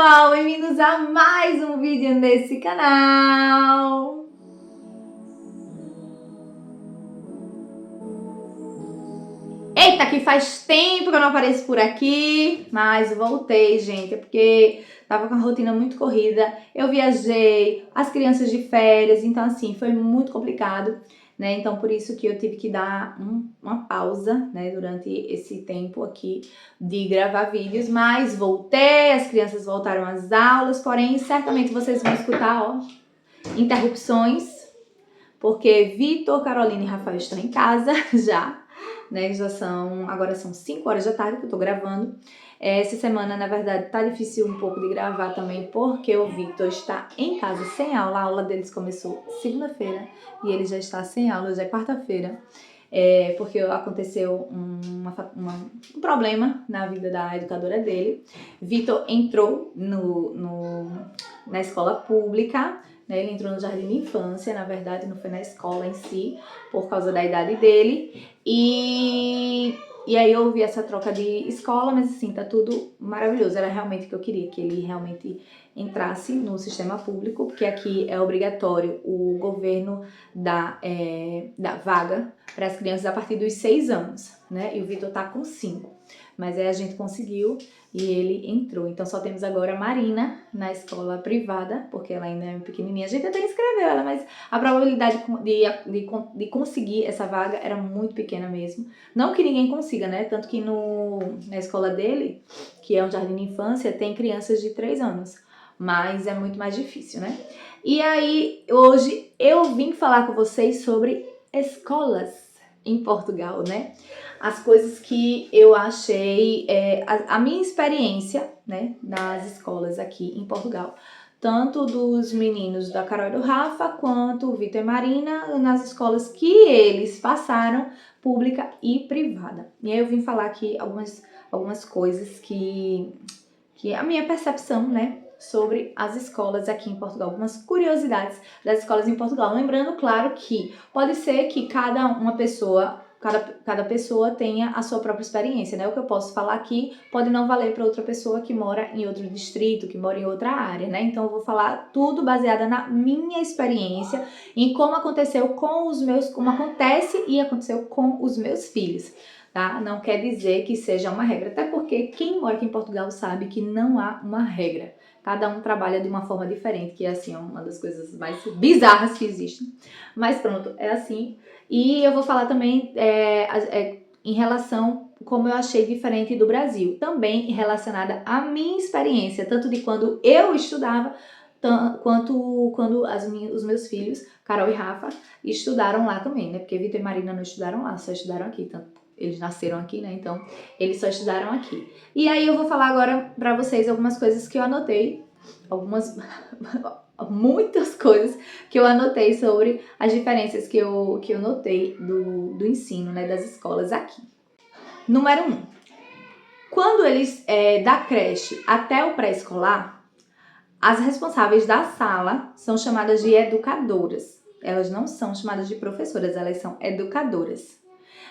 pessoal, bem-vindos a mais um vídeo nesse canal. Eita, que faz tempo que eu não apareço por aqui, mas voltei, gente, é porque tava com a rotina muito corrida, eu viajei, as crianças de férias, então assim, foi muito complicado, né? Então por isso que eu tive que dar uma pausa, né, durante esse tempo aqui de gravar vídeos, mas voltei, as crianças voltaram às aulas, porém certamente vocês vão escutar, ó, interrupções, porque Vitor, Carolina e Rafael estão em casa já, né? Agora são 5 horas da tarde que eu tô gravando. Essa semana, na verdade, tá difícil um pouco de gravar também, porque o Vitor está em casa sem aula. A aula deles começou segunda-feira e ele já está sem aula, já é quarta-feira. Porque aconteceu um problema na vida da educadora dele. Vitor entrou na escola pública, né? Ele entrou no jardim de infância, na verdade não foi na escola em si, por causa da idade dele. E aí houve essa troca de escola, mas assim, tá tudo maravilhoso. Era realmente o que eu queria, que ele realmente entrasse no sistema público, porque aqui é obrigatório o governo dar vaga para as crianças a partir dos 6 anos, né? E o Vitor tá com 5. Mas aí a gente conseguiu e ele entrou. Então só temos agora a Marina na escola privada, porque ela ainda é pequenininha. A gente até inscreveu ela, mas a probabilidade de conseguir essa vaga era muito pequena mesmo. Não que ninguém consiga, né? Tanto que na escola dele, que é um jardim de infância, tem crianças de 3 anos. Mas é muito mais difícil, né? E aí, hoje eu vim falar com vocês sobre escolas em Portugal, né? As coisas que eu achei, a minha experiência, né, nas escolas aqui em Portugal. Tanto dos meninos da Carol e do Rafa, quanto o Vitor e Marina, nas escolas que eles passaram, pública e privada. E aí eu vim falar aqui algumas coisas que a minha percepção, né, sobre as escolas aqui em Portugal, algumas curiosidades das escolas em Portugal. Lembrando, claro, que pode ser que cada pessoa tenha a sua própria experiência, né? O que eu posso falar aqui pode não valer para outra pessoa que mora em outro distrito, que mora em outra área, né? Então eu vou falar tudo baseada na minha experiência, em como aconteceu como acontece e aconteceu com os meus filhos. Tá? Não quer dizer que seja uma regra, até porque quem mora aqui em Portugal sabe que não há uma regra. Cada um trabalha de uma forma diferente, que é assim, uma das coisas mais bizarras que existem. Mas pronto, é assim. E eu vou falar também em relação como eu achei diferente do Brasil, também relacionada à minha experiência, tanto de quando eu estudava, quanto quando os meus filhos, Carol e Rafa, estudaram lá também, né? Porque Vitor e Marina não estudaram lá, só estudaram aqui, tanto eles nasceram aqui, né? Então, eles só estudaram aqui. E aí eu vou falar agora pra vocês algumas coisas que eu anotei, muitas coisas que eu anotei sobre as diferenças que eu notei do ensino, né, das escolas aqui. Número 1. Quando eles, da creche até o pré-escolar, as responsáveis da sala são chamadas de educadoras. Elas não são chamadas de professoras, elas são educadoras.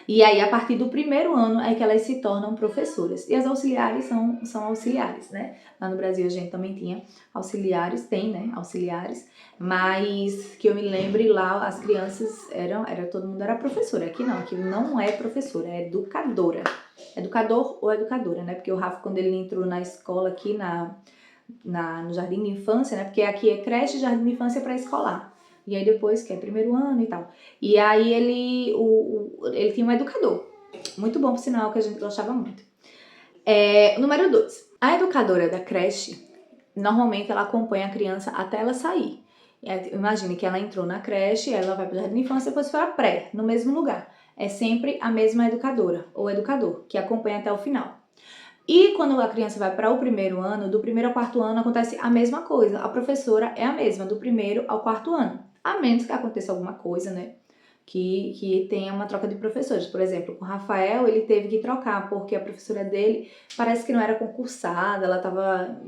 E aí, a partir do primeiro ano é que elas se tornam professoras. E as auxiliares são auxiliares, né? Lá no Brasil a gente também tinha auxiliares, tem, né? Auxiliares. Mas que eu me lembre lá, as crianças todo mundo era professora. Aqui não é professora, é educadora. Educador ou educadora, né? Porque o Rafa, quando ele entrou na escola aqui no jardim de infância, né? Porque aqui é creche, jardim de infância pré-escolar. E aí depois, que é primeiro ano e tal. E aí ele tinha um educador. Muito bom, por sinal, que a gente gostava muito. Número 2. A educadora da creche, normalmente ela acompanha a criança até ela sair. Imagine que ela entrou na creche, ela vai para o jardim de infância e depois para a pré, no mesmo lugar. É sempre a mesma educadora ou educador, que acompanha até o final. E quando a criança vai para o primeiro ano, do primeiro ao quarto ano acontece a mesma coisa. A professora é a mesma, do primeiro ao quarto ano. A menos que aconteça alguma coisa, né? Que tenha uma troca de professores. Por exemplo, com o Rafael, ele teve que trocar, porque a professora dele parece que não era concursada, ela estava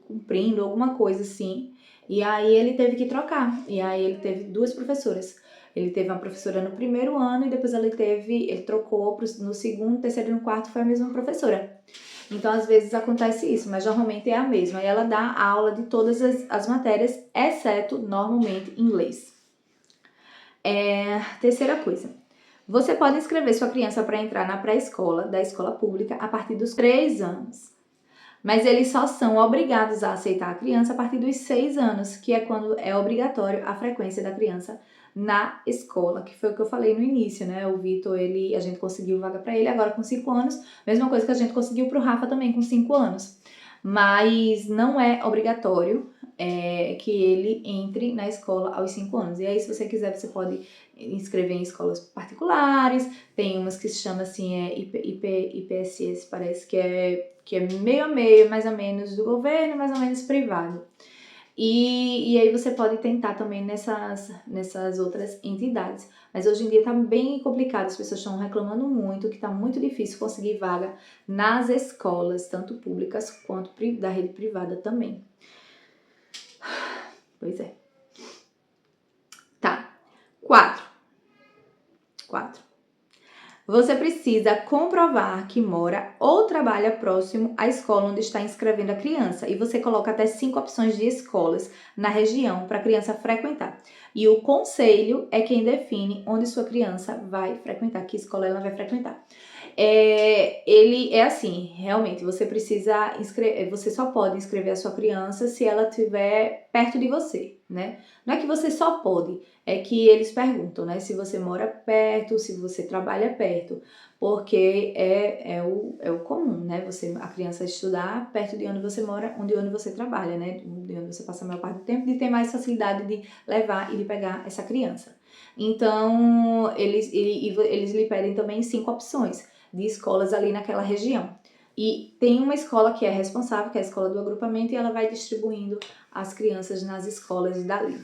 cumprindo alguma coisa assim. E aí ele teve que trocar. E aí ele teve 2 professoras. Ele teve uma professora no primeiro ano e depois ele trocou no segundo, terceiro e no quarto foi a mesma professora. Então, às vezes acontece isso, mas normalmente é a mesma. E ela dá aula de todas as matérias, exceto, normalmente, inglês. Terceira coisa. Você pode inscrever sua criança para entrar na pré-escola da escola pública a partir dos 3 anos. Mas eles só são obrigados a aceitar a criança a partir dos 6 anos, que é quando é obrigatório a frequência da criança na escola, que foi o que eu falei no início, né? O Vitor, a gente conseguiu vaga para ele agora com 5 anos, mesma coisa que a gente conseguiu para o Rafa também com 5 anos. Mas não é obrigatório que ele entre na escola aos 5 anos. E aí, se você quiser, você pode inscrever em escolas particulares, tem umas que se chama assim, IPSS, parece que é meio a meio, mais ou menos, do governo, mais ou menos privado. E aí você pode tentar também nessas outras entidades. Mas hoje em dia tá bem complicado, as pessoas estão reclamando muito, que tá muito difícil conseguir vaga nas escolas, tanto públicas quanto da rede privada também. Pois é. Tá. 4. Você precisa comprovar que mora ou trabalha próximo à escola onde está inscrevendo a criança. E você coloca até 5 opções de escolas na região para a criança frequentar. E o conselho é quem define onde sua criança vai frequentar, que escola ela vai frequentar. Ele é assim, realmente, você só pode inscrever a sua criança se ela estiver perto de você, né? Não é que você só pode, é que eles perguntam, né? Se você mora perto, se você trabalha perto, porque é o comum, né? A criança estudar perto de onde você mora, onde você trabalha, né? De onde você passa a maior parte do tempo, de ter mais facilidade de levar e de pegar essa criança. Então, eles lhe pedem também 5 opções de escolas ali naquela região. E tem uma escola que é responsável, que é a escola do agrupamento, e ela vai distribuindo as crianças nas escolas dali.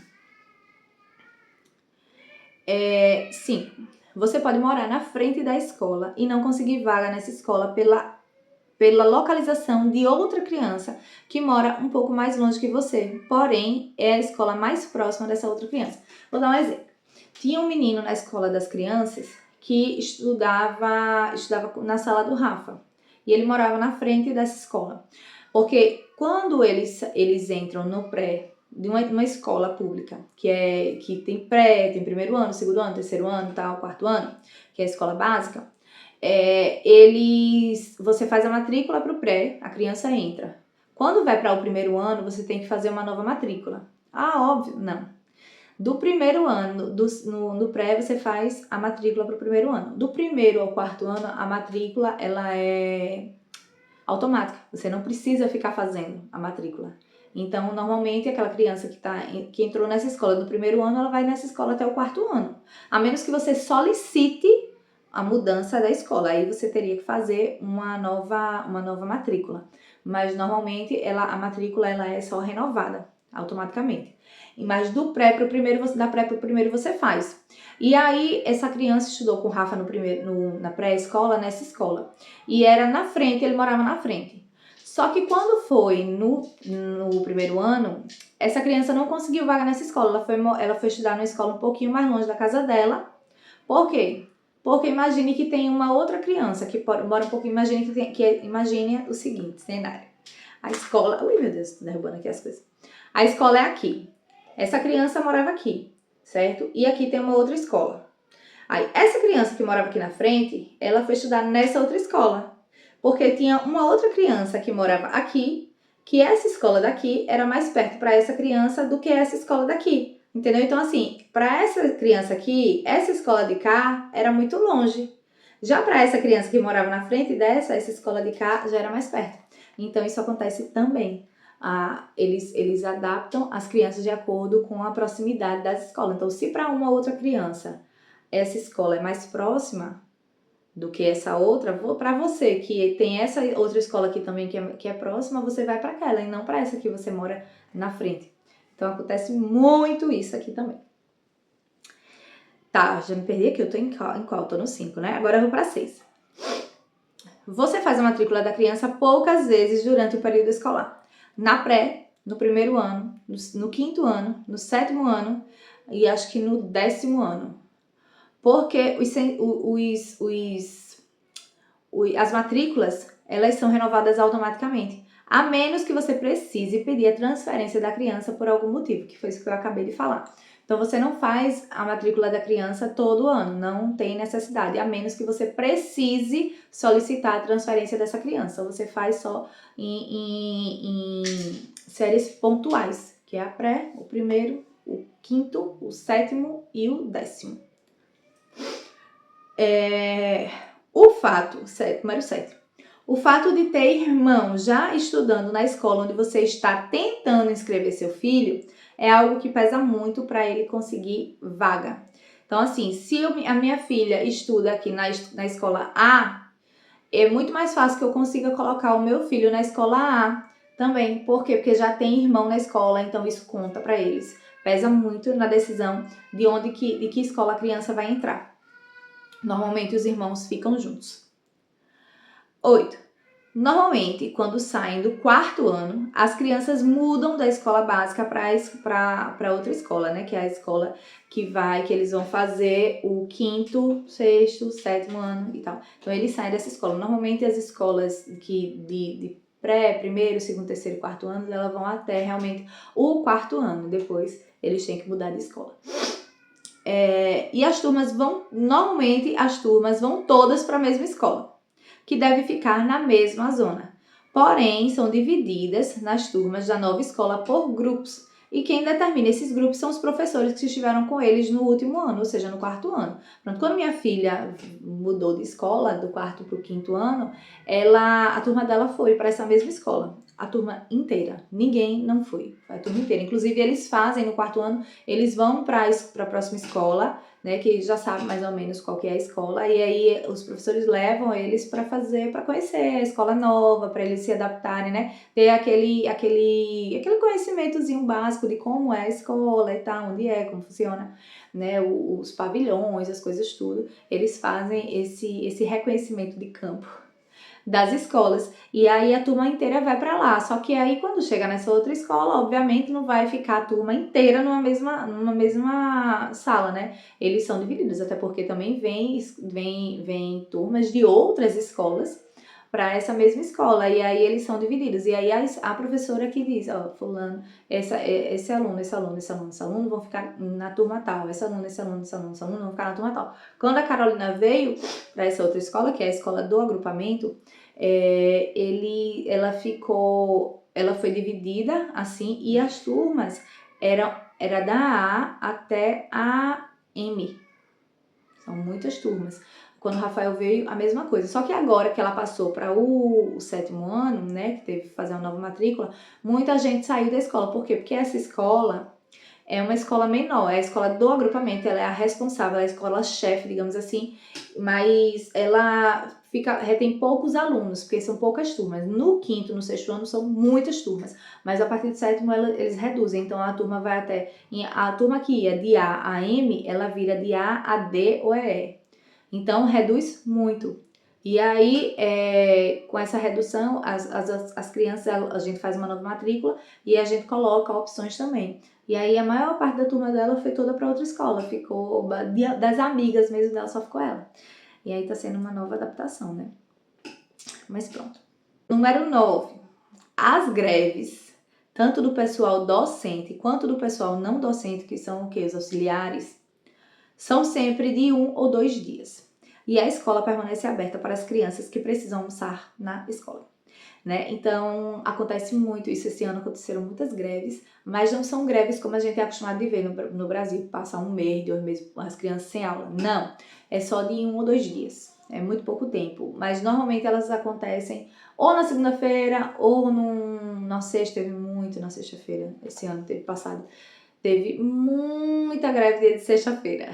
5. Você pode morar na frente da escola e não conseguir vaga nessa escola pela localização de outra criança que mora um pouco mais longe que você, porém é a escola mais próxima dessa outra criança. Vou dar um exemplo. Tinha um menino na escola das crianças que estudava na sala do Rafa. E ele morava na frente dessa escola. Porque quando eles entram no pré de uma escola pública, que tem pré, tem primeiro ano, segundo ano, terceiro ano, tal, quarto ano, que é a escola básica, você faz a matrícula para o pré, a criança entra. Quando vai para o primeiro ano, você tem que fazer uma nova matrícula. Ah, óbvio, não. Do primeiro ano, no pré, você faz a matrícula para o primeiro ano. Do primeiro ao quarto ano, a matrícula ela é automática. Você não precisa ficar fazendo a matrícula. Então, normalmente, aquela criança que entrou nessa escola no primeiro ano, ela vai nessa escola até o quarto ano. A menos que você solicite a mudança da escola. Aí você teria que fazer uma nova matrícula. Mas, normalmente, a matrícula ela é só renovada automaticamente. Mas do pré para o primeiro, da pré para o primeiro você faz. E aí, essa criança estudou com o Rafa na pré-escola, nessa escola. E era na frente, ele morava na frente. Só que quando foi no primeiro ano, essa criança não conseguiu vaga nessa escola. Ela foi estudar numa escola um pouquinho mais longe da casa dela. Por quê? Porque imagine que tem uma outra criança que mora um pouquinho. Imagine o seguinte cenário. A escola... Ui, meu Deus, tô derrubando aqui as coisas. A escola é aqui. Essa criança morava aqui, certo? E aqui tem uma outra escola. Aí, essa criança que morava aqui na frente, ela foi estudar nessa outra escola. Porque tinha uma outra criança que morava aqui, que essa escola daqui era mais perto para essa criança do que essa escola daqui. Entendeu? Então, assim, para essa criança aqui, essa escola de cá era muito longe. Já para essa criança que morava na frente essa escola de cá já era mais perto. Então, isso acontece também. Eles adaptam as crianças de acordo com a proximidade das escolas. Então, se para uma outra criança essa escola é mais próxima do que essa outra, para você que tem essa outra escola aqui também que é próxima, você vai para aquela e não para essa que você mora na frente. Então, acontece muito isso aqui também. Tá, já me perdi aqui, eu tô em qual? Tô no 5, né? Agora eu vou para 6. Você faz a matrícula da criança poucas vezes durante o período escolar. Na pré, no primeiro ano, no quinto ano, no sétimo ano e acho que no 10º ano. Porque as matrículas elas são renovadas automaticamente, a menos que você precise pedir a transferência da criança por algum motivo, que foi isso que eu acabei de falar. Então, você não faz a matrícula da criança todo ano, não tem necessidade, a menos que você precise solicitar a transferência dessa criança. Você faz só em séries pontuais, que é a pré, o primeiro, o quinto, o sétimo e o 10º. Número 7. O fato de ter irmão já estudando na escola onde você está tentando inscrever seu filho é algo que pesa muito para ele conseguir vaga. Então, assim, se a minha filha estuda aqui na escola A, é muito mais fácil que eu consiga colocar o meu filho na escola A também. Por quê? Porque já tem irmão na escola, então isso conta para eles. Pesa muito na decisão de que escola a criança vai entrar. Normalmente os irmãos ficam juntos. 8. Normalmente, quando saem do 4º ano, as crianças mudam da escola básica para outra escola, né? Que é a escola que eles vão fazer o 5º, 6º, 7º ano e tal. Então, eles saem dessa escola. Normalmente, as escolas de pré, 1º, 2º, 3º, 4º ano, elas vão até realmente o 4º ano. Depois, eles têm que mudar de escola. E normalmente, as turmas vão todas para a mesma escola, que deve ficar na mesma zona. Porém, são divididas nas turmas da nova escola por grupos. E quem determina esses grupos são os professores que estiveram com eles no último ano, ou seja, no 4º ano. Pronto, quando minha filha mudou de escola, do 4º para o 5º ano, a turma dela foi para essa mesma escola. A turma inteira. Ninguém não foi. A turma inteira. Inclusive, eles fazem no 4º ano, eles vão para a próxima escola, né, que já sabe mais ou menos qual que é a escola, e aí os professores levam eles para conhecer a escola nova, para eles se adaptarem, né, ter aquele conhecimentozinho básico de como é a escola e tal, onde é, como funciona, né, os pavilhões, as coisas tudo. Eles fazem esse reconhecimento de campo das escolas, e aí a turma inteira vai para lá. Só que aí quando chega nessa outra escola, obviamente não vai ficar a turma inteira numa mesma sala, né? Eles são divididos, até porque também vem turmas de outras escolas para essa mesma escola, e aí eles são divididos. E aí a professora que diz, ó, fulano, esse aluno vão ficar na turma tal, esse aluno vão ficar na turma tal. Quando a Carolina veio para essa outra escola, que é a escola do agrupamento, ela foi dividida assim, e as turmas era da A até a M. São muitas turmas. Quando o Rafael veio, a mesma coisa. Só que agora que ela passou para o 7º ano, né, que teve que fazer uma nova matrícula, muita gente saiu da escola. Por quê? Porque essa escola é uma escola menor, é a escola do agrupamento, ela é a responsável, ela é a escola-chefe, digamos assim, mas ela retém poucos alunos, porque são poucas turmas. No 5º, no 6º ano são muitas turmas, mas a partir do 7º eles reduzem, então a turma vai a turma que ia de A a M, ela vira de A a D ou E. Então reduz muito. E aí, com essa redução, as crianças, a gente faz uma nova matrícula e a gente coloca opções também. E aí a maior parte da turma dela foi toda para outra escola, ficou das amigas mesmo dela, só ficou ela. E aí tá sendo uma nova adaptação, né? Mas pronto. Número 9. As greves, tanto do pessoal docente quanto do pessoal não docente, que são o quê? Os auxiliares, são sempre de 1 ou 2 dias. E a escola permanece aberta para as crianças que precisam almoçar na escola, né? Então, acontece muito isso. Esse ano aconteceram muitas greves, mas não são greves como a gente é acostumado de ver no Brasil, passar 1 mês, 2 meses, as crianças sem aula. Não, é só de 1 ou 2 dias. É muito pouco tempo, mas normalmente elas acontecem ou na segunda-feira ou na sexta. Teve muito na sexta-feira, esse ano teve muita greve dia de sexta-feira.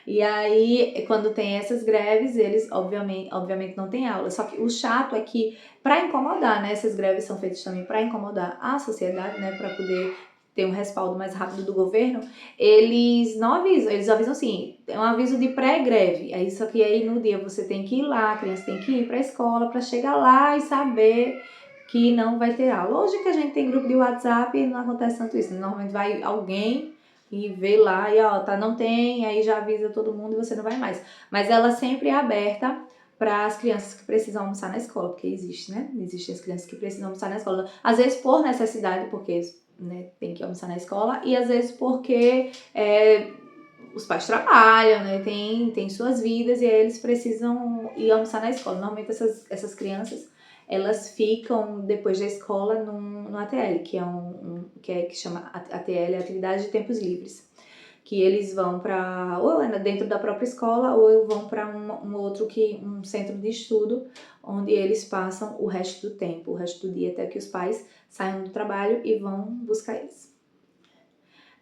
E aí, quando tem essas greves, eles obviamente não têm aula. Só que o chato é que, para incomodar, né? Essas greves são feitas também para incomodar a sociedade, né? Para poder ter um respaldo mais rápido do governo. Eles não avisam, eles avisam assim, é um aviso de pré-greve. É isso que aí no dia você tem que ir lá, a criança tem que ir para a escola para chegar lá e saber que não vai ter aula. Hoje que a gente tem grupo de WhatsApp, não acontece tanto isso. Normalmente vai alguém e vê lá e ó, não tem, aí já avisa todo mundo e você não vai mais. Mas ela sempre é aberta para as crianças que precisam almoçar na escola, porque existe, né? Existem as crianças que precisam almoçar na escola. Às vezes por necessidade, porque né, tem que almoçar na escola, e às vezes porque os pais trabalham, né? Tem suas vidas e aí eles precisam ir almoçar na escola. Normalmente essas crianças, elas ficam depois da escola no ATL, que chama ATL, Atividade de Tempos Livres. Que eles vão para ou dentro da própria escola ou vão para um centro de estudo onde eles passam o resto do tempo, o resto do dia até que os pais saiam do trabalho e vão buscar eles.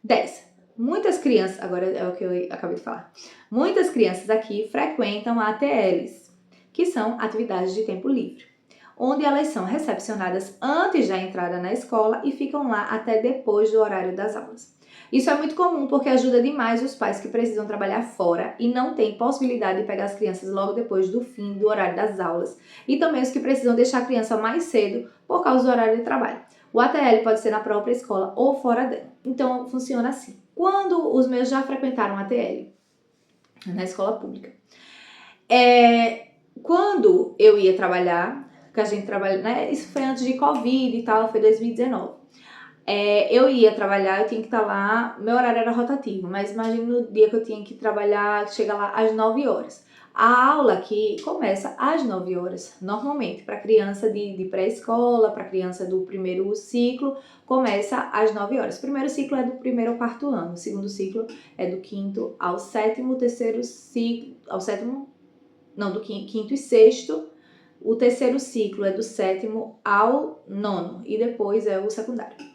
10. Muitas crianças, agora é o que eu acabei de falar, muitas crianças aqui frequentam ATLs, que são atividades de tempo livre, onde elas são recepcionadas antes da entrada na escola e ficam lá até depois do horário das aulas. Isso é muito comum porque ajuda demais os pais que precisam trabalhar fora e não têm possibilidade de pegar as crianças logo depois do fim do horário das aulas. E também os que precisam deixar a criança mais cedo por causa do horário de trabalho. O ATL pode ser na própria escola ou fora dela. Então, funciona assim. Quando os meus já frequentaram ATL, na escola pública, quando eu ia trabalhar, que a gente trabalha, né? Isso foi antes de Covid e tal, foi 2019. Eu ia trabalhar, eu tinha que estar lá, meu horário era rotativo, mas imagina no dia que eu tinha que trabalhar, chegar lá às 9 horas. A aula aqui começa às 9 horas, normalmente, para criança de pré-escola, para criança do primeiro ciclo, começa às 9 horas. O primeiro ciclo é do primeiro ao quarto ano, o segundo ciclo é do quinto ao sétimo, o terceiro ciclo, ao sétimo, não, do quinto e sexto, o terceiro ciclo é do sétimo ao nono, e depois é o secundário.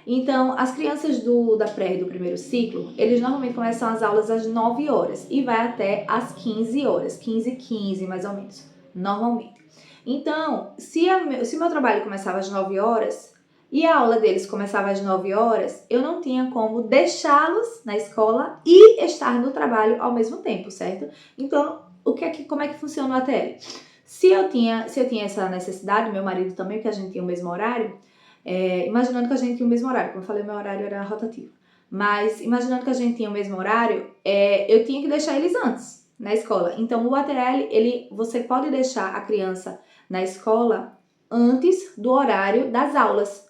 Então, as crianças da pré e do primeiro ciclo, eles normalmente começam as aulas às 9 horas e vai até às 15 horas, 15h15 mais ou menos, normalmente. Então, se meu trabalho começava às 9 horas e a aula deles começava às 9 horas, eu não tinha como deixá-los na escola e estar no trabalho ao mesmo tempo, certo? Então, como é que funciona o ATL? Se eu tinha essa necessidade, meu marido também, porque a gente tinha o mesmo horário, imaginando que a gente tinha o mesmo horário, como eu falei, meu horário era rotativo, mas imaginando que a gente tinha o mesmo horário, eu tinha que deixar eles antes na escola. Então o ATL, você pode deixar a criança na escola antes do horário das aulas.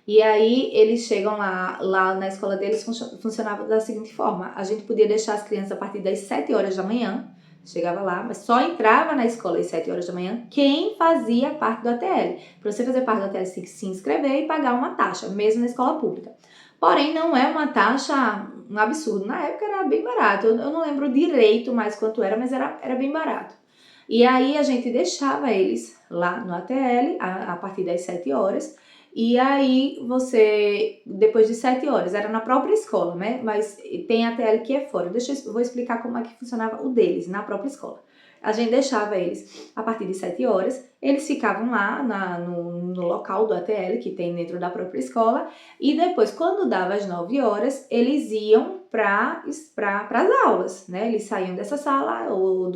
E aí eles chegam lá na escola deles funcionava da seguinte forma: a gente podia deixar as crianças a partir das 7 horas da manhã, chegava lá, mas só entrava na escola às 7 horas da manhã quem fazia parte do ATL. Para você fazer parte do ATL, você tem que se inscrever e pagar uma taxa, mesmo na escola pública. Porém, não é uma taxa um absurdo. Na época era bem barato. Eu não lembro direito mais quanto era, mas era bem barato. E aí a gente deixava eles lá no ATL a partir das 7 horas. E aí depois de 7 horas, era na própria escola, né? Mas tem ATL que é fora. Vou explicar como é que funcionava o deles, na própria escola. A gente deixava eles a partir de 7 horas, eles ficavam lá no local do ATL, que tem dentro da própria escola, e depois, quando dava as 9 horas, eles iam para as aulas, né? Eles saíam dessa sala ou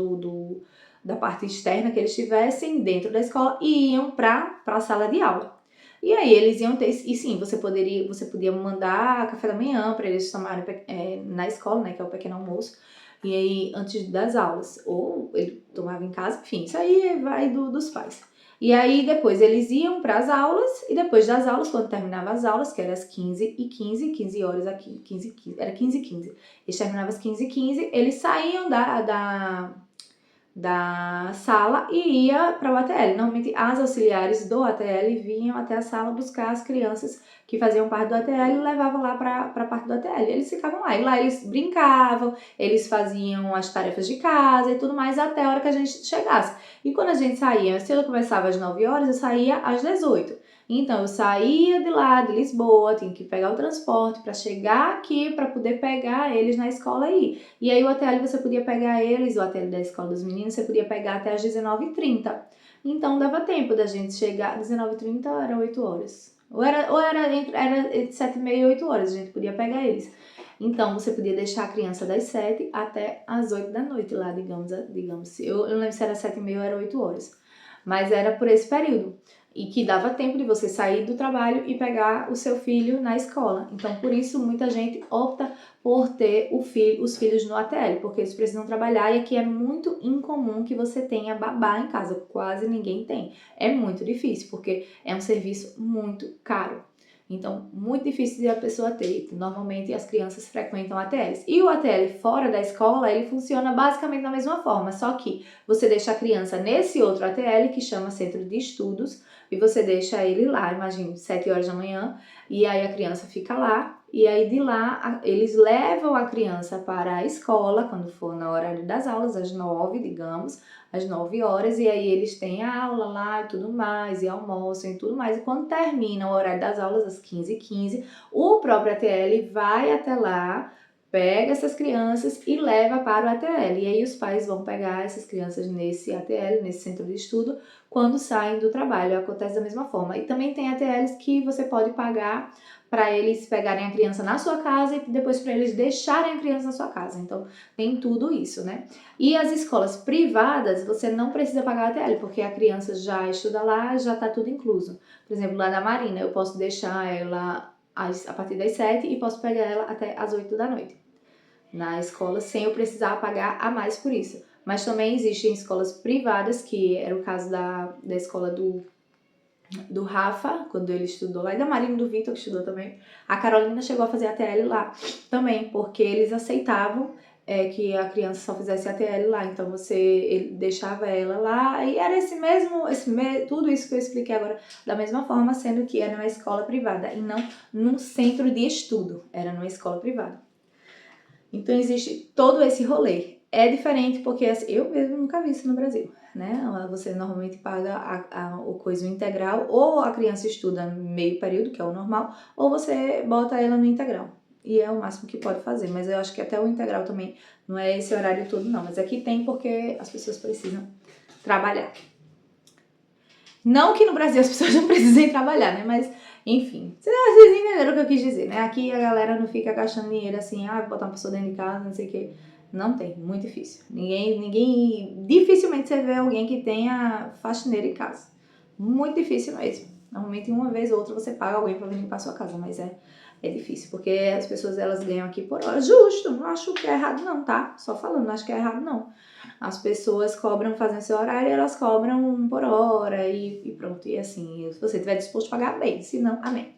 da parte externa que eles estivessem dentro da escola e iam para a sala de aula. E aí eles iam ter, e sim, você podia mandar café da manhã para eles tomarem na escola, né, que é o pequeno almoço, e aí antes das aulas, ou ele tomava em casa, enfim, isso aí vai dos pais. E aí depois eles iam para as aulas, e depois das aulas, quando terminava as aulas, que era às 15h15, 15 horas aqui, 15h15, era 15h15, eles terminavam às 15h15, eles saíam da sala e ia para o ATL. Normalmente as auxiliares do ATL vinham até a sala buscar as crianças que faziam parte do ATL e levavam lá para a parte do ATL. Eles ficavam lá, e lá eles brincavam, eles faziam as tarefas de casa e tudo mais até a hora que a gente chegasse. E quando a gente saía, se eu começava às 9 horas, eu saía às 18. Então, eu saía de lá, de Lisboa, tinha que pegar o transporte para chegar aqui, para poder pegar eles na escola aí. E aí o ATL você podia pegar eles, o ATL da escola dos meninos, você podia pegar até às 19h30. Então, dava tempo da gente chegar, 19h30 era 8 horas. Ou era entre 7h30 e 8 horas, a gente podia pegar eles. Então, você podia deixar a criança das 7 até às 8 da noite lá, digamos. Eu não lembro se era 7h30 ou era 8 horas. Mas era por esse período. e que dava tempo de você sair do trabalho e pegar o seu filho na escola. Então, por isso, muita gente opta por ter os filhos no ATL, porque eles precisam trabalhar e aqui é muito incomum que você tenha babá em casa, quase ninguém tem. É muito difícil, porque é um serviço muito caro. Então, muito difícil de a pessoa ter. Normalmente, as crianças frequentam ATLs. E o ATL fora da escola, ele funciona basicamente da mesma forma, só que você deixa a criança nesse outro ATL, que chama Centro de Estudos, e você deixa ele lá, imagine, 7 horas da manhã, e aí a criança fica lá, e aí de lá eles levam a criança para a escola, quando for no horário das aulas, às 9, digamos, às 9 horas, e aí eles têm a aula lá e tudo mais, e almoçam e tudo mais, e quando termina o horário das aulas, às 15h15, o próprio ATL vai até lá, pega essas crianças e leva para o ATL, e aí os pais vão pegar essas crianças nesse ATL, nesse centro de estudo, quando saem do trabalho, acontece da mesma forma. E também tem ATLs que você pode pagar para eles pegarem a criança na sua casa e depois para eles deixarem a criança na sua casa. Então, tem tudo isso, né? E as escolas privadas, você não precisa pagar ATL, porque a criança já estuda lá, já tá tudo incluso. Por exemplo, lá na Marina, eu posso deixar ela a partir das 7 e posso pegar ela até as 8 da noite na escola, sem eu precisar pagar a mais por isso. Mas também existem escolas privadas, que era o caso da escola do Rafa, quando ele estudou lá, e da Marina e do Vitor, que estudou também. A Carolina chegou a fazer ATL lá também, porque eles aceitavam que a criança só fizesse ATL lá. Então ele deixava ela lá, e era tudo isso que eu expliquei agora, da mesma forma, sendo que era numa escola privada e não num centro de estudo, era numa escola privada. Então existe todo esse rolê. É diferente porque eu mesmo nunca vi isso no Brasil, né? Você normalmente paga o coisa integral, ou a criança estuda meio período, que é o normal, ou você bota ela no integral. E é o máximo que pode fazer, mas eu acho que até o integral também não é esse horário todo não, mas aqui tem porque as pessoas precisam trabalhar. Não que no Brasil as pessoas não precisem trabalhar, né? Mas, enfim, vocês entenderam o que eu quis dizer, né? Aqui a galera não fica gastando dinheiro assim, vou botar uma pessoa dentro de casa, não sei o quê. Não tem, muito difícil. Dificilmente você vê alguém que tenha faxineira em casa. Muito difícil mesmo. Normalmente uma vez ou outra você paga alguém pra vir limpar a sua casa, mas é difícil, porque as pessoas elas ganham aqui por hora. Justo, não acho que é errado não, tá? Só falando, não acho que é errado não. As pessoas cobram fazendo seu horário, elas cobram por hora e pronto. E assim, se você estiver disposto a pagar, bem. Se não, amém.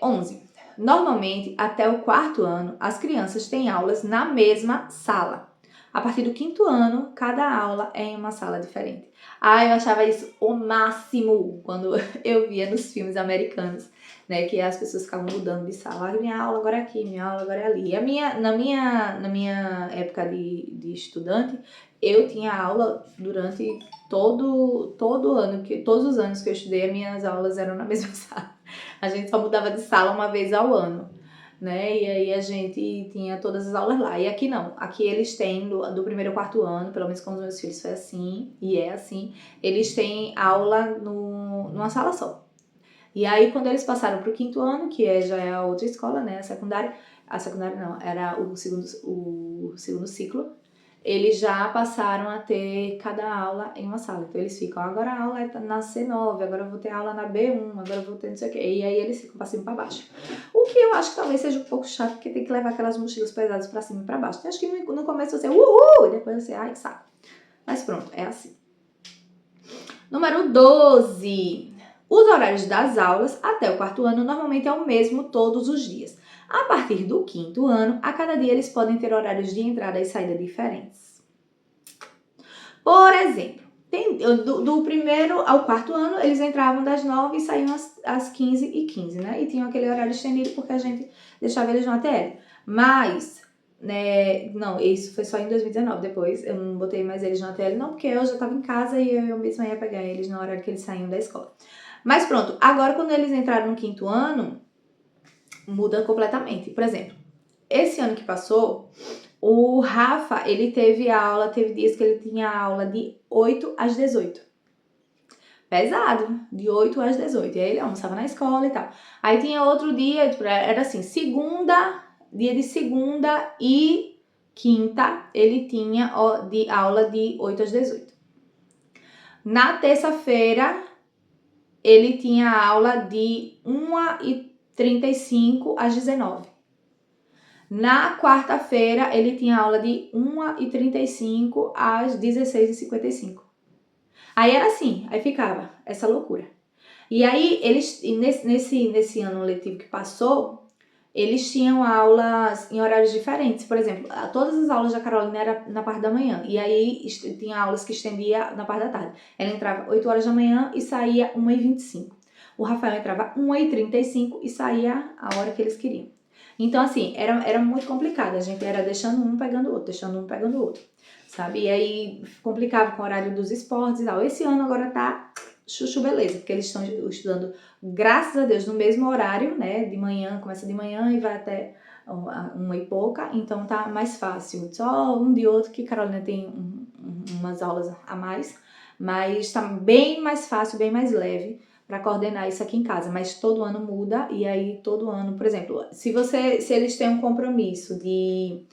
11. Normalmente, até o 4º ano, as crianças têm aulas na mesma sala. A partir do 5º ano, cada aula é em uma sala diferente. Eu achava isso o máximo quando eu via nos filmes americanos, né, que as pessoas ficavam mudando de sala. Minha aula agora é aqui, minha aula agora é ali. E na minha época de estudante, eu tinha aula durante todo ano, todos os anos que eu estudei, as minhas aulas eram na mesma sala. A gente só mudava de sala uma vez ao ano, né? E aí a gente tinha todas as aulas lá. E aqui não. Aqui eles têm, do 1º ao 4º ano, pelo menos com os meus filhos foi assim, e é assim, eles têm aula numa sala só. E aí quando eles passaram pro 5º ano, que já é a outra escola, né? A secundária não, era o segundo ciclo, eles já passaram a ter cada aula em uma sala. Então eles ficam, agora a aula é na C9, agora eu vou ter aula na B1, agora eu vou ter não sei o quê. E aí eles ficam pra cima e pra baixo. O que eu acho que talvez seja um pouco chato, porque tem que levar aquelas mochilas pesadas pra cima e pra baixo. Então acho que no começo você, uhul, e depois você, ai que saco. Mas pronto, é assim. Número 12. Os horários das aulas até o 4º ano normalmente é o mesmo todos os dias. A partir do 5º ano, a cada dia eles podem ter horários de entrada e saída diferentes. Por exemplo, do 1º ao 4º ano, eles entravam das 9 e saíam às 15h15, né? E tinham aquele horário estendido porque a gente deixava eles no ATL. Mas, né, não, isso foi só em 2019, depois eu não botei mais eles no ATL, não, porque eu já estava em casa e eu mesma ia pegar eles no horário que eles saíam da escola. Mas pronto, agora quando eles entraram no 5º ano, muda completamente. Por exemplo, esse ano que passou, o Rafa, ele teve dias que ele tinha aula de 8 às 18. Pesado, de 8 às 18. E aí ele almoçava na escola e tal. Aí tinha outro dia, era assim, dia de segunda e quinta, ele tinha aula de 8 às 18. Na terça-feira, ele tinha aula de 1h35 às 19h. Na quarta-feira, ele tinha aula de 1h35 às 16h55. Aí era assim, aí ficava essa loucura. E aí, eles, nesse ano letivo que passou, eles tinham aulas em horários diferentes. Por exemplo, todas as aulas da Carolina eram na parte da manhã. E aí, tinha aulas que estendia na parte da tarde. Ela entrava 8 horas da manhã e saía 1h25. O Rafael entrava 1h35 e saía a hora que eles queriam. Então, assim, era muito complicado. A gente era deixando um pegando o outro, deixando um pegando o outro, sabe? E aí, complicava com o horário dos esportes e tal. Esse ano agora tá chuchu beleza, porque eles estão estudando, graças a Deus, no mesmo horário, né? De manhã, começa de manhã e vai até 1h pouca, então tá mais fácil. Só um de outro que Carolina tem umas aulas a mais, mas tá bem mais fácil, bem mais leve para coordenar isso aqui em casa. Mas todo ano muda e aí todo ano, por exemplo, se eles têm um compromisso de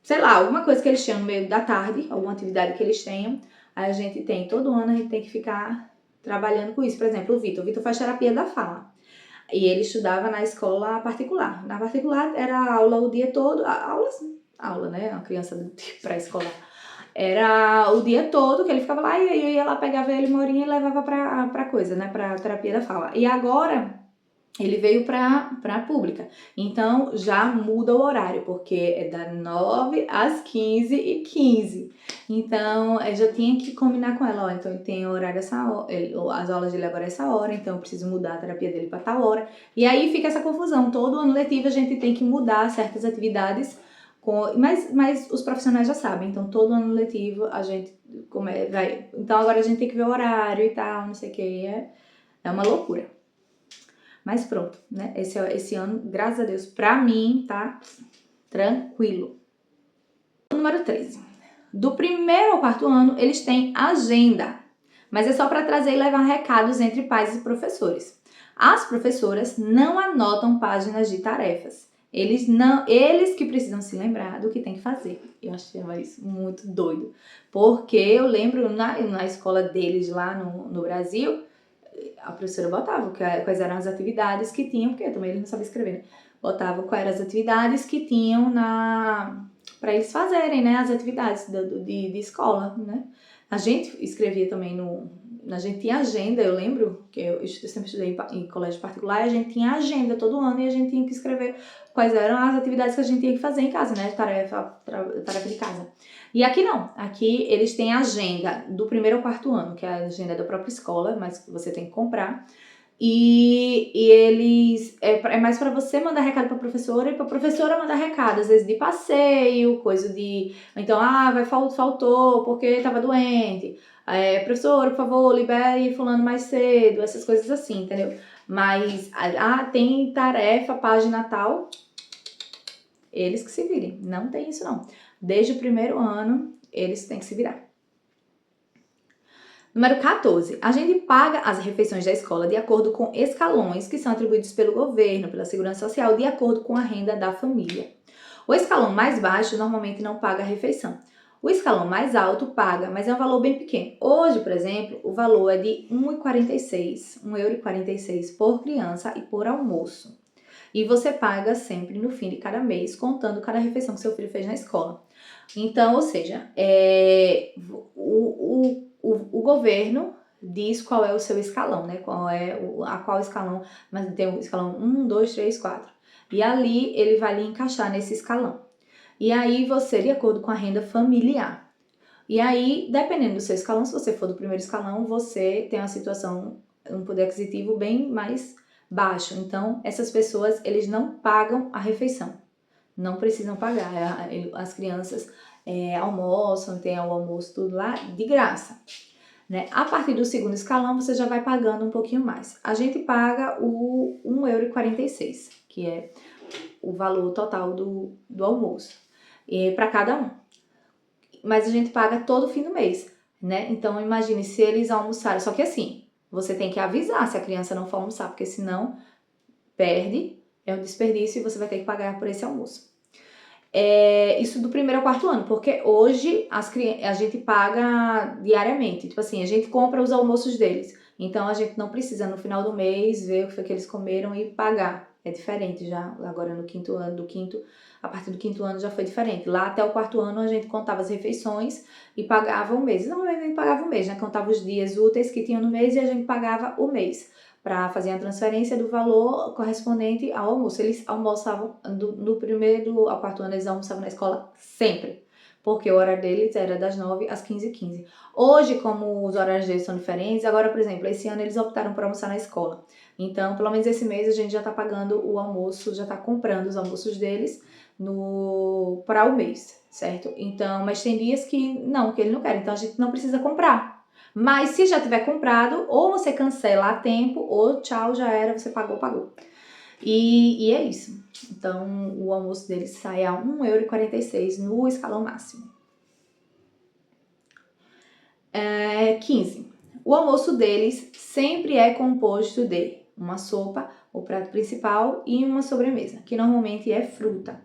sei lá, alguma coisa que eles tenham no meio da tarde, alguma atividade que eles tenham, aí a gente tem, todo ano a gente tem que ficar trabalhando com isso. Por exemplo, o Vitor faz terapia da fala. E ele estudava na escola particular. Na particular era aula o dia todo, aula, né? Uma criança pré-escolar. Era o dia todo que ele ficava lá e aí eu ia lá, pegava ele uma horinha e levava pra coisa, né? Pra terapia da fala. E agora ele veio pra pública. Então já muda o horário, porque é da 9 às 15h15. Então eu já tinha que combinar com ela, ó, então ele tem horário essa hora, as aulas dele agora é essa hora, então eu preciso mudar a terapia dele pra tal hora. E aí fica essa confusão. Todo ano letivo a gente tem que mudar certas atividades, mas os profissionais já sabem, então todo ano letivo a gente vai. Então agora a gente tem que ver o horário e tal, não sei o que. É uma loucura. Mas pronto, né? Esse ano, graças a Deus, pra mim, tá tranquilo. Número 13. Do primeiro ao quarto ano, eles têm agenda, mas é só para trazer e levar recados entre pais e professores. As professoras não anotam páginas de tarefas. Eles que precisam se lembrar do que tem que fazer. Eu achava isso muito doido. Porque eu lembro na escola deles lá no Brasil, a professora botava quais eram as atividades que tinham, porque também eles não sabiam escrever, né? Botava quais eram as atividades que tinham para eles fazerem, né? As atividades de escola, né? A gente escrevia também a gente tinha agenda, eu lembro que eu sempre estudei em colégio particular, e a gente tinha agenda todo ano e a gente tinha que escrever quais eram as atividades que a gente tinha que fazer em casa, né? Tarefa de casa. E aqui não, aqui eles têm a agenda do primeiro ao quarto ano, que é a agenda da própria escola, mas que você tem que comprar. E eles é mais para você mandar recado para professora e para professora mandar recado, às vezes de passeio, coisa de então faltou porque estava doente, professora, por favor, libere fulano mais cedo, essas coisas assim, entendeu? Mas tem tarefa, página tal, eles que se virem, não tem isso não. Desde o primeiro ano eles têm que se virar. Número 14. A gente paga as refeições da escola de acordo com escalões que são atribuídos pelo governo, pela Segurança Social, de acordo com a renda da família. O escalão mais baixo normalmente não paga a refeição. O escalão mais alto paga, mas é um valor bem pequeno. Hoje, por exemplo, o valor é de €1,46 por criança e por almoço. E você paga sempre no fim de cada mês, contando cada refeição que seu filho fez na escola. Então, ou seja, o governo diz qual é o seu escalão, né? Qual escalão, mas tem o escalão 1, 2, 3, 4. E ali ele vai lhe encaixar nesse escalão. E aí você, de acordo com a renda familiar. E aí, dependendo do seu escalão, se você for do primeiro escalão, você tem uma situação, um poder aquisitivo bem mais baixo. Então, essas pessoas, eles não pagam a refeição. Não precisam pagar. As crianças almoçam, tem o almoço tudo lá de graça. Né? A partir do segundo escalão, você já vai pagando um pouquinho mais. A gente paga o €1,46, que é o valor total do almoço, para cada um. Mas a gente paga todo fim do mês, né? Então, imagine se eles almoçarem. Só que assim, você tem que avisar se a criança não for almoçar, porque senão perde, é um desperdício e você vai ter que pagar por esse almoço. Isso do primeiro ao quarto ano, porque hoje a gente paga diariamente, tipo assim, a gente compra os almoços deles, então a gente não precisa no final do mês ver o que foi que eles comeram e pagar. É diferente já, agora no quinto ano, a partir do quinto ano já foi diferente. Lá até o quarto ano a gente contava as refeições e pagava um mês. Não, a gente pagava um mês, né? Contava os dias úteis que tinha no mês e a gente pagava o mês para fazer a transferência do valor correspondente ao almoço. Eles almoçavam, do primeiro ao quarto ano, eles almoçavam na escola sempre, porque o horário deles era das 9 às 15h15. Hoje, como os horários deles são diferentes, agora, por exemplo, esse ano eles optaram por almoçar na escola. Então, pelo menos esse mês a gente já está pagando o almoço, já está comprando os almoços deles para o mês, certo? Então, mas tem dias que ele não quer, então a gente não precisa comprar. Mas se já tiver comprado, ou você cancela a tempo, ou tchau, já era, você pagou. E é isso. Então, o almoço deles sai a R$1,46 no escalão máximo. 15. O almoço deles sempre é composto de uma sopa, o prato principal e uma sobremesa, que normalmente é fruta.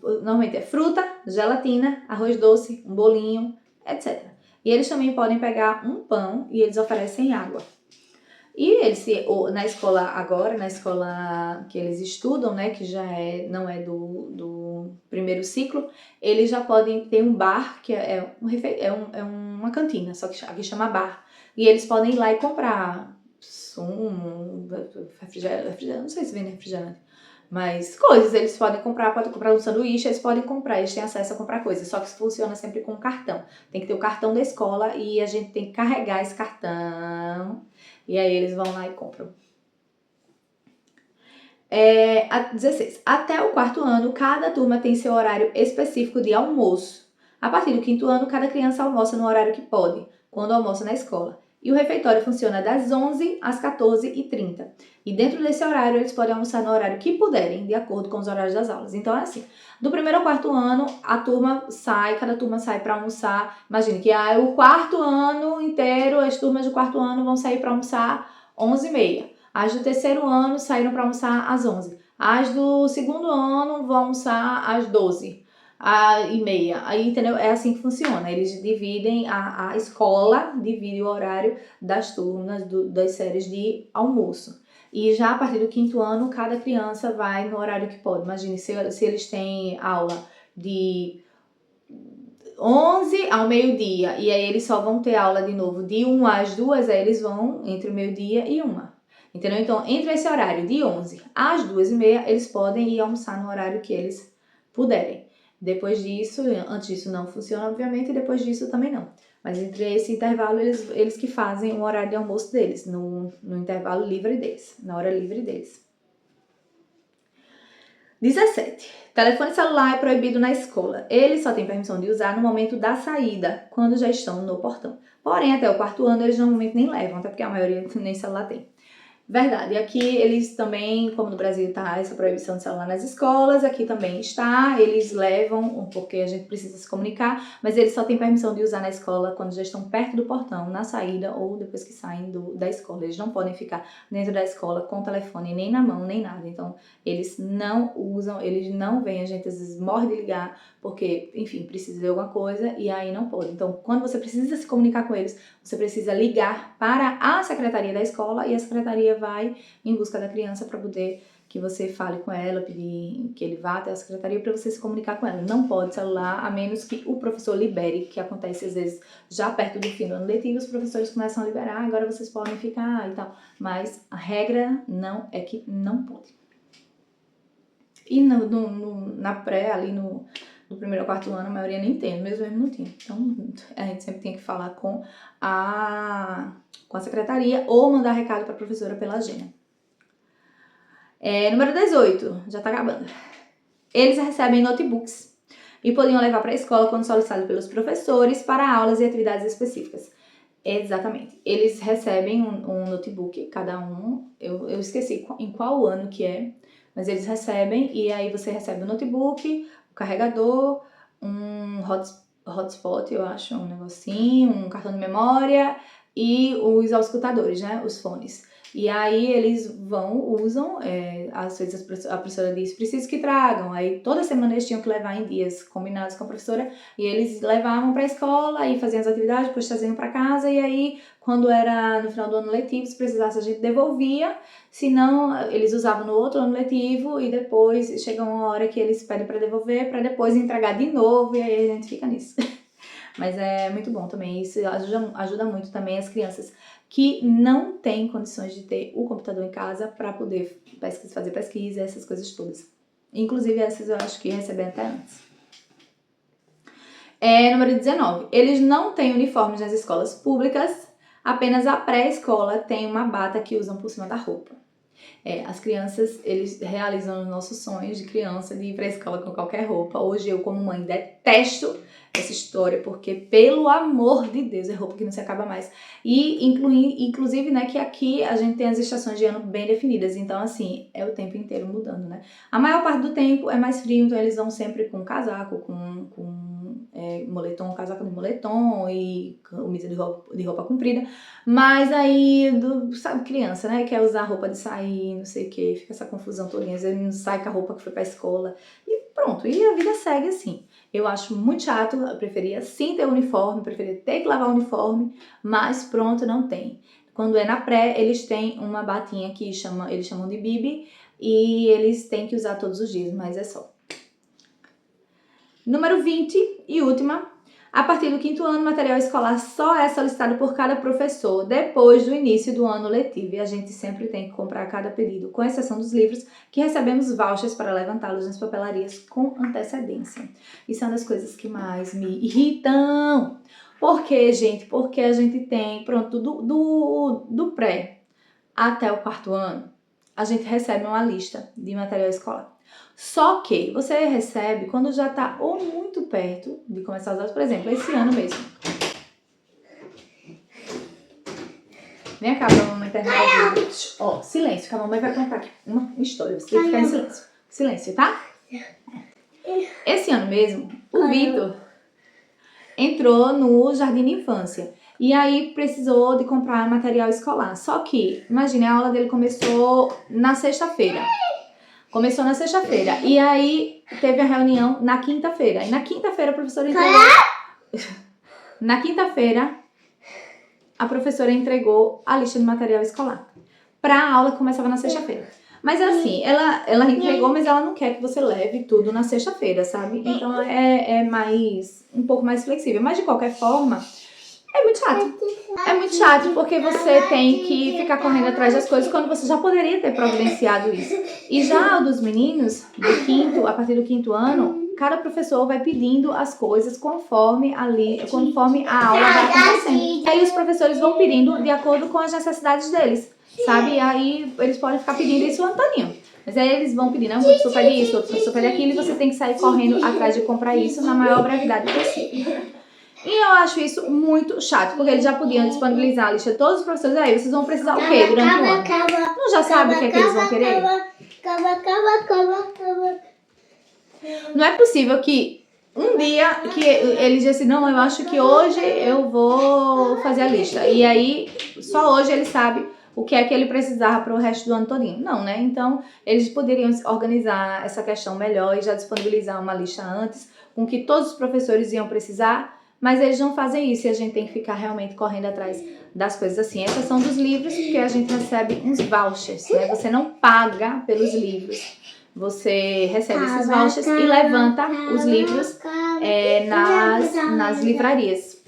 Normalmente é fruta, gelatina, arroz doce, um bolinho, etc. E eles também podem pegar um pão e eles oferecem água. E eles, na escola que eles estudam, né, que já não é do primeiro ciclo, eles já podem ter um bar, que é uma cantina, só que aqui chama bar. E eles podem ir lá e comprar sumo, refrigerante, não sei se vende refrigerante, mas coisas, eles podem comprar um sanduíche, eles podem comprar, eles têm acesso a comprar coisas, só que isso funciona sempre com cartão. Tem que ter o cartão da escola e a gente tem que carregar esse cartão, e aí eles vão lá e compram. 16. Até o quarto ano, cada turma tem seu horário específico de almoço. A partir do quinto ano, cada criança almoça no horário que pode, quando almoça na escola. E o refeitório funciona das 11 às 14h30. E dentro desse horário, eles podem almoçar no horário que puderem, de acordo com os horários das aulas. Então é assim, do primeiro ao quarto ano, cada turma sai para almoçar. Imagine que o quarto ano inteiro, as turmas do quarto ano vão sair para almoçar 11h30. As do terceiro ano saíram para almoçar às 11. As do segundo ano vão almoçar às 12h30. Aí, entendeu? É assim que funciona. Eles dividem, a escola divide o horário das turmas, das séries de almoço. E já a partir do quinto ano, cada criança vai no horário que pode. Imagine se eles têm aula de 11 ao meio-dia, e aí eles só vão ter aula de novo de 1 às 2, aí eles vão entre o meio-dia e 1. Entendeu? Então, entre esse horário de 11 às 2h30, eles podem ir almoçar no horário que eles puderem. Depois disso, antes disso não funciona, obviamente, e depois disso também não. Mas entre esse intervalo, eles que fazem o horário de almoço deles, no intervalo livre deles, na hora livre deles. 17. Telefone celular é proibido na escola. Eles só têm permissão de usar no momento da saída, quando já estão no portão. Porém, até o quarto ano, eles normalmente nem levam, até porque a maioria nem celular tem. Verdade, aqui eles também, como no Brasil está essa proibição de celular nas escolas, aqui também está, eles levam, porque a gente precisa se comunicar, mas eles só têm permissão de usar na escola quando já estão perto do portão, na saída ou depois que saem da escola. Eles não podem ficar dentro da escola com o telefone nem na mão, nem nada. Então, eles não usam, eles não vêm, a gente às vezes morre de ligar, porque, enfim, precisa de alguma coisa e aí não pode. Então, quando você precisa se comunicar com eles, você precisa ligar para a secretaria da escola e a secretaria vai em busca da criança para poder que você fale com ela, pedir que ele vá até a secretaria para você se comunicar com ela. Não pode celular, a menos que o professor libere, que acontece às vezes já perto do fim do ano letivo, os professores começam a liberar, agora vocês podem ficar e tal. Mas a regra não é que não pode. E na pré, ali no primeiro ao quarto ano, a maioria nem tem, mesmo não tinha. Então, a gente sempre tem que falar com a secretaria ou mandar recado para a professora pela agenda. Número 18, já tá acabando. Eles recebem notebooks e podiam levar para a escola quando solicitado pelos professores para aulas e atividades específicas. Exatamente. Eles recebem um notebook, cada um, eu esqueci em qual ano que é, mas eles recebem e aí você recebe o notebook, o carregador, um hotspot, eu acho, um negocinho, um cartão de memória e os auscultadores, né, os fones. E aí eles usam, às vezes a professora diz, preciso que tragam. Aí toda semana eles tinham que levar em dias combinados com a professora, e eles levavam para a escola e faziam as atividades, depois traziam para casa, e aí quando era no final do ano letivo, se precisasse a gente devolvia, se não eles usavam no outro ano letivo, e depois chega uma hora que eles pedem para devolver, para depois entregar de novo, e aí a gente fica nisso. Mas é muito bom também, isso ajuda muito também as crianças que não têm condições de ter o computador em casa para poder fazer pesquisa, essas coisas todas. Inclusive essas eu acho que recebem até antes. Número 19. Eles não têm uniformes nas escolas públicas, apenas a pré-escola tem uma bata que usam por cima da roupa. As crianças, eles realizam os nossos sonhos de criança de ir para a escola com qualquer roupa. Hoje eu, como mãe, detesto essa história, porque, pelo amor de Deus, é roupa que não se acaba mais. E, inclusive, né, que aqui a gente tem as estações de ano bem definidas, então, assim, é o tempo inteiro mudando, né? A maior parte do tempo é mais frio, então eles vão sempre com casaco, com moletom, casaco de moletom e camisa de roupa comprida. Mas aí, sabe, criança, né, quer usar roupa de sair, não sei o que, fica essa confusão toda, às vezes não sai com a roupa que foi pra escola, e pronto, e a vida segue assim. Eu acho muito chato, eu preferia sim ter uniforme, preferia ter que lavar o uniforme, mas pronto, não tem. Quando é na pré, eles têm uma batinha que eles chamam de bibi, e eles têm que usar todos os dias, mas é só. Número 20 e última. A partir do 5º ano, o material escolar só é solicitado por cada professor depois do início do ano letivo. E a gente sempre tem que comprar cada pedido, com exceção dos livros, que recebemos vouchers para levantá-los nas papelarias com antecedência. Isso é uma das coisas que mais me irritam. Por quê, gente? Porque a gente tem, pronto, do pré até o 4º ano, a gente recebe uma lista de material escolar. Só que você recebe quando já tá ou muito perto de começar as aulas, por exemplo, esse ano mesmo. Vem cá pra mamãe terminar o vídeo. Ó, silêncio, que a mamãe vai contar aqui uma história. Você tem que ficar em silêncio. Silêncio, tá? Esse ano mesmo, o Vitor entrou no jardim de infância. E aí precisou de comprar material escolar. Só que, imagine, a aula dele começou na sexta-feira. E aí teve a reunião na quinta-feira. E na quinta-feira a professora entregou... Na quinta-feira a professora entregou a lista de material escolar para a aula que começava na sexta-feira. Mas assim, ela entregou, mas ela não quer que você leve tudo na sexta-feira, sabe? Então um pouco mais flexível. Mas de qualquer forma, é muito chato. É muito chato porque você tem que ficar correndo atrás das coisas quando você já poderia ter providenciado isso. E já o dos meninos, a partir do 5º ano, cada professor vai pedindo as coisas conforme a aula vai acontecendo. E aí os professores vão pedindo de acordo com as necessidades deles, sabe? E aí eles podem ficar pedindo isso ao Antoninho. Mas aí eles vão pedindo, um professor pede isso, outro professor pede aquilo, e você tem que sair correndo atrás de comprar isso na maior brevidade possível. E eu acho isso muito chato, porque eles já podiam disponibilizar a lista de todos os professores. Aí vocês vão precisar o quê durante o ano? Não já sabe o que é que eles vão querer? Não é possível que um dia que eles dizem assim, não, eu acho que hoje eu vou fazer a lista. E aí, só hoje ele sabe o que é que ele precisava para o resto do ano todinho. Não, né? Então, eles poderiam organizar essa questão melhor e já disponibilizar uma lista antes, com que todos os professores iam precisar. Mas eles não fazem isso e a gente tem que ficar realmente correndo atrás das coisas assim. Essas são dos livros, porque a gente recebe uns vouchers, né? Você não paga pelos livros. Você recebe esses vouchers e levanta os livros nas livrarias.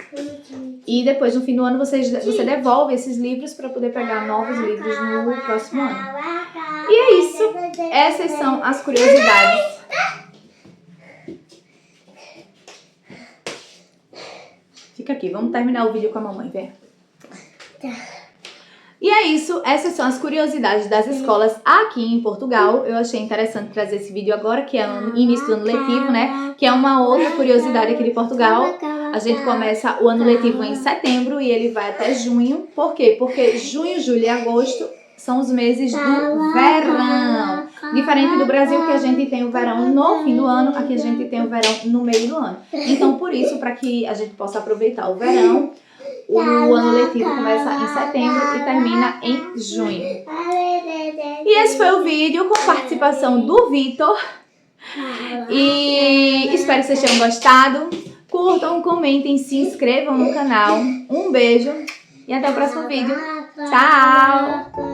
E depois, no fim do ano, você devolve esses livros para poder pegar novos livros no próximo ano. E é isso. Essas são as curiosidades. Fica aqui, vamos terminar o vídeo com a mamãe, vem. E é isso, essas são as curiosidades das escolas aqui em Portugal. Eu achei interessante trazer esse vídeo agora, que é o início do ano letivo, né? Que é uma outra curiosidade aqui de Portugal. A gente começa o ano letivo em setembro e ele vai até junho. Por quê? Porque junho, julho e agosto são os meses do verão. Diferente do Brasil, que a gente tem o verão no fim do ano, aqui a gente tem o verão no meio do ano. Então, por isso, para que a gente possa aproveitar o verão, o ano letivo começa em setembro e termina em junho. E esse foi o vídeo com participação do Vitor. E espero que vocês tenham gostado. Curtam, comentem, se inscrevam no canal. Um beijo e até o próximo vídeo. Tchau!